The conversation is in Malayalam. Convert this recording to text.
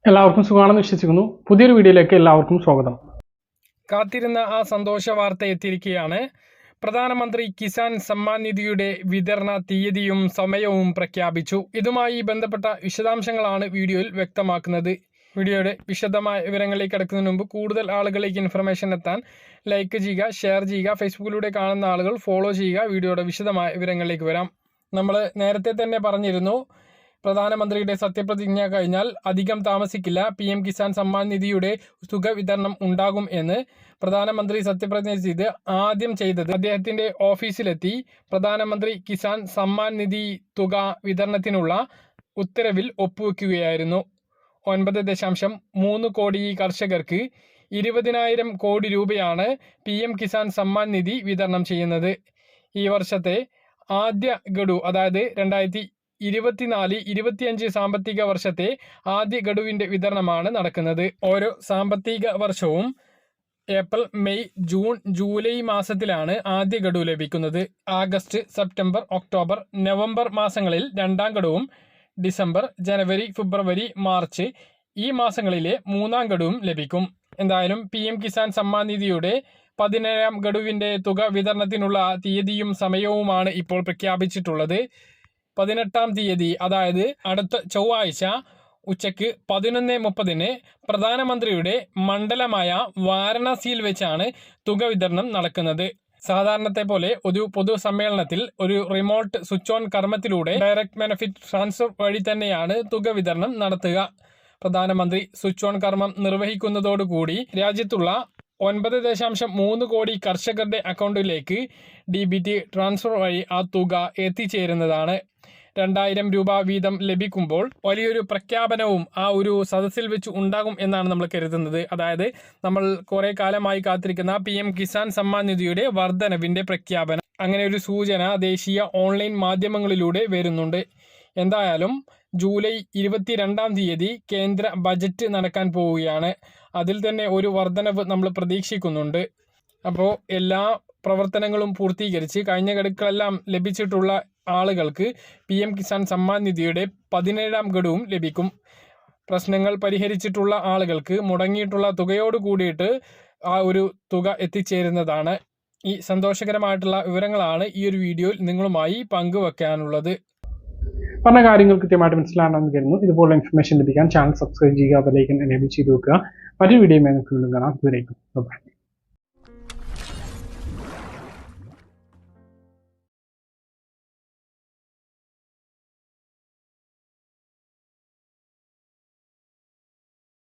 എല്ലാവർക്കും സുഖമാണെന്ന് വിശ്വസിക്കുന്നു. പുതിയൊരു വീഡിയോയിലേക്ക് എല്ലാവർക്കും സ്വാഗതം. കാത്തിരുന്ന ആ സന്തോഷ വാർത്ത എത്തിയിരിക്കുകയാണ്. പ്രധാനമന്ത്രി കിസാൻ സമ്മാൻ നിധിയുടെ വിതരണ തീയതിയും സമയവും പ്രഖ്യാപിച്ചു. ഇതുമായി ബന്ധപ്പെട്ട വിശദാംശങ്ങളാണ് വീഡിയോയിൽ വ്യക്തമാക്കുന്നത്. വീഡിയോയുടെ വിശദമായ വിവരങ്ങളിലേക്ക് കടക്കുന്നതിന് മുമ്പ് കൂടുതൽ ആളുകളിലേക്ക് ഇൻഫർമേഷൻ എത്താൻ ലൈക്ക് ചെയ്യുക, ഷെയർ ചെയ്യുക, ഫേസ്ബുക്കിലൂടെ കാണുന്ന ആളുകൾ ഫോളോ ചെയ്യുക. വീഡിയോയുടെ വിശദമായ വിവരങ്ങളിലേക്ക് വരാം. നമ്മൾ നേരത്തെ തന്നെ പറഞ്ഞിരുന്നു, പ്രധാനമന്ത്രിയുടെ സത്യപ്രതിജ്ഞ കഴിഞ്ഞാൽ അധികം താമസിക്കില്ല PM കിസാൻ സമ്മാൻ നിധിയുടെ തുക വിതരണം ഉണ്ടാകും എന്ന്. പ്രധാനമന്ത്രി സത്യപ്രതിജ്ഞ ചെയ്ത് ആദ്യം ചെയ്തത് അദ്ദേഹത്തിൻ്റെ ഓഫീസിലെത്തി പ്രധാനമന്ത്രി കിസാൻ സമ്മാൻ നിധി തുക വിതരണത്തിനുള്ള ഉത്തരവിൽ ഒപ്പുവെക്കുകയായിരുന്നു. 9.3 കോടി കർഷകർക്ക് 20,000 കോടി രൂപയാണ് PM കിസാൻ സമ്മാൻ നിധി വിതരണം ചെയ്യുന്നത്. ഈ വർഷത്തെ ആദ്യ ഗഡു, അതായത് 2024-25 സാമ്പത്തിക വർഷത്തെ ആദ്യ ഗഡുവിൻ്റെ വിതരണമാണ് നടക്കുന്നത്. ഓരോ സാമ്പത്തിക വർഷവും ഏപ്രിൽ, മെയ്, ജൂൺ, ജൂലൈ മാസത്തിലാണ് ആദ്യ ഗഡു ലഭിക്കുന്നത്. ആഗസ്റ്റ്, സെപ്റ്റംബർ, ഒക്ടോബർ, നവംബർ മാസങ്ങളിൽ രണ്ടാം ഗഡുവും ഡിസംബർ, ജനുവരി, ഫെബ്രുവരി, മാർച്ച് ഈ മാസങ്ങളിലെ മൂന്നാം ഗഡുവും ലഭിക്കും. എന്തായാലും PM കിസാൻ സമ്മാൻ നിധിയുടെ 17ാം ഗഡുവിൻ്റെ തുക വിതരണത്തിനുള്ള തീയതിയും സമയവുമാണ് ഇപ്പോൾ പ്രഖ്യാപിച്ചിട്ടുള്ളത്. 18ാം തീയതി, അതായത് അടുത്ത ചൊവ്വാഴ്ച ഉച്ചയ്ക്ക് 11:30 പ്രധാനമന്ത്രിയുടെ മണ്ഡലമായ വാരണാസിയിൽ വെച്ചാണ് തുക വിതരണം നടക്കുന്നത്. സാധാരണത്തെ പോലെ ഒരു പൊതു സമ്മേളനത്തിൽ ഒരു റിമോട്ട് സ്വിച്ച് ഓൺ കർമ്മത്തിലൂടെ ഡയറക്റ്റ് ബെനഫിറ്റ് ട്രാൻസ്ഫർ വഴി തന്നെയാണ് തുക വിതരണം നടത്തുക. പ്രധാനമന്ത്രി സ്വിച്ച് ഓൺ കർമ്മം നിർവഹിക്കുന്നതോടുകൂടി രാജ്യത്തുള്ള 9.3 കോടി കർഷകരുടെ അക്കൗണ്ടിലേക്ക് DBT ട്രാൻസ്ഫർ വഴി ആ തുക എത്തിച്ചേരുന്നതാണ്. 2,000 രൂപ വീതം ലഭിക്കുമ്പോൾ വലിയൊരു പ്രഖ്യാപനവും ആ ഒരു സദസ്സിൽ വെച്ച് ഉണ്ടാകും എന്നാണ് നമ്മൾ കരുതുന്നത്. അതായത് നമ്മൾ കുറേ കാലമായി കാത്തിരിക്കുന്ന PM കിസാൻ സമ്മാൻ നിധിയുടെ വർധനവിൻ്റെ പ്രഖ്യാപനം, അങ്ങനെ ഒരു സൂചന ദേശീയ ഓൺലൈൻ മാധ്യമങ്ങളിലൂടെ വരുന്നുണ്ട്. എന്തായാലും ജൂലൈ 22ാം തീയതി കേന്ദ്ര ബജറ്റ് നടക്കാൻ പോവുകയാണ്. അതിൽ തന്നെ ഒരു വർധനവ് നമ്മൾ പ്രതീക്ഷിക്കുന്നുണ്ട്. അപ്പോൾ എല്ലാ പ്രവർത്തനങ്ങളും പൂർത്തീകരിച്ച് കഴിഞ്ഞ ഗഡുക്കളെല്ലാം ലഭിച്ചിട്ടുള്ള ആളുകൾക്ക് PM കിസാൻ സമ്മാൻ നിധിയുടെ 17ാം ഗഡുവും ലഭിക്കും. പ്രശ്നങ്ങൾ പരിഹരിച്ചിട്ടുള്ള ആളുകൾക്ക് മുടങ്ങിയിട്ടുള്ള തുകയോട് കൂടിയിട്ട് ആ ഒരു തുക എത്തിച്ചേരുന്നതാണ്. ഈ സന്തോഷകരമായിട്ടുള്ള വിവരങ്ങളാണ് ഈ ഒരു വീഡിയോയിൽ നിങ്ങളുമായി പങ്കുവെക്കാനുള്ളത്. പറഞ്ഞ കാര്യങ്ങൾ കൃത്യമായിട്ട് മനസ്സിലാണെന്ന് കരുതുന്നു. ഇതുപോലുള്ള ഇൻഫർമേഷൻ ലഭിക്കാൻ ചാനൽ സബ്സ്ക്രൈബ് ചെയ്യുക, ബെൽ ഐക്കൺ എനേബിൾ ചെയ്ത് വെക്കുക. മറ്റൊരു വീഡിയോയുമായി നമുക്ക് വീണ്ടും കാണാം. ബൈ.